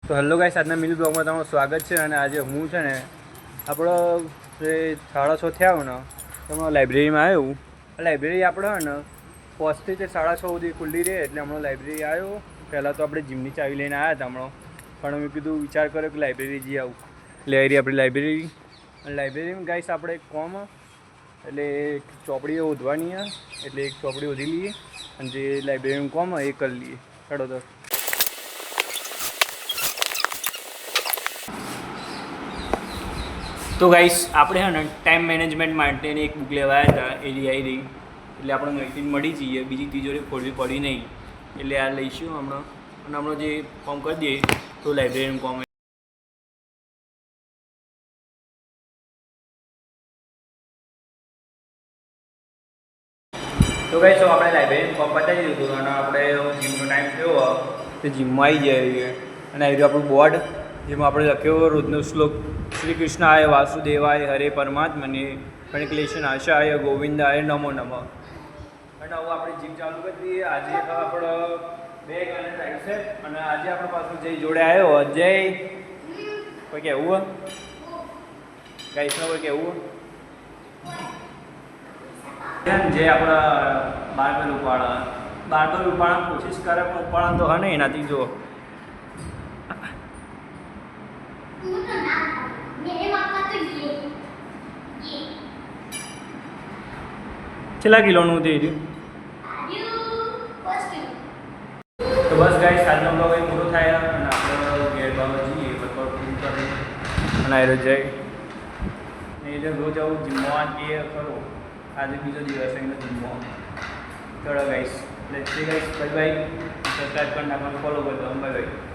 તો hello guys, આજના mini બ્લોગમાં તમારું સ્વાગત છે. અને આજે હું છે ને આપણો જે 6:30 થયા ને તો લાઇબ્રેરીમાં આવ્યો. લાઇબ્રેરી આપણે ને 5 થી 6:30 સુધી ખુલ્લી રહે, એટલે હમણાં લાઇબ્રેરી આવ્યો. પહેલાં તો આપણે જીમની ચાવી લઈને આવ્યા હતા હમણાં, પણ મેં કીધું વિચાર કર્યો કે લાઇબ્રેરી જઈ આવું. એટલે આવી આપણી લાઇબ્રેરી. અને લાઇબ્રેરીમાં ગાઈસ આપણે એક કોમ એટલે એક ચોપડીઓ શોધવાની છે, એટલે એક ચોપડી શોધી લઈએ અને જે લાઇબ્રેરીમાં કોમ એ કરી લઈએ. ચડો તો ગાઈસ આપણે છે ને ટાઈમ મેનેજમેન્ટ માટેની એક બુક લેવા આવ્યા હતા, એ આવી રહી. એટલે આપણે અહીંથી મળી જઈએ, બીજી તિજોરી ખોલવી પડી નહીં, એટલે આ લઈશું હમણાં. અને હમણાં જે ફોર્મ કરી દઈએ તો લાઇબ્રેરીનું કોમ. તો ગાઈસ આપણે લાઇબ્રેરીનું ફોર્મ પતાવી દીધું અને આપણે જીમનો ટાઈમ થયો તો જીમમાં આવી જઈએ. અને આવી રહ્યું આપણું બોર્ડ, જેમાં આપણે લખ્યો રોજનો શ્લોક: શ્રી કૃષ્ણાય વાસુદેવાય હરે પરમાત્મને પ્रणिक्लेशन आशाय गोविंदाय नमो नमઃ. અને હવે આપણે જીમ ચાલુ કરી દઈએ. આજે આપણો બેગ અને ટ્રાઇસેપ. અને આજે આપણા પાછું જય જોડે આવ્યો. જય કોઈ કહેવું ગાઈસમાં કોઈ કહેવું જે આપણા બારબલ ઉપાડવા કોશિશ કરે પણ ઉપાડવા તો હા ને એનાથી જો કેટલા કિલોનું થઈ રહ્યું. તો બસ ગાઈસ, આજનો બ્લોગ એ પૂરો થાય અને આપણે ઘેર બાબા જઈએ વર્કઆઉટ પૂરું કરી અને આવી જાય. એ જો રોજ આવું જીમવા એ કરો. આજે બીજો દિવસ એનો જીમવા. ચલો guys, let's see guys, bye bye. Subscribe કરી નાખવાનું, ફોલો કરી દો. Bye bye.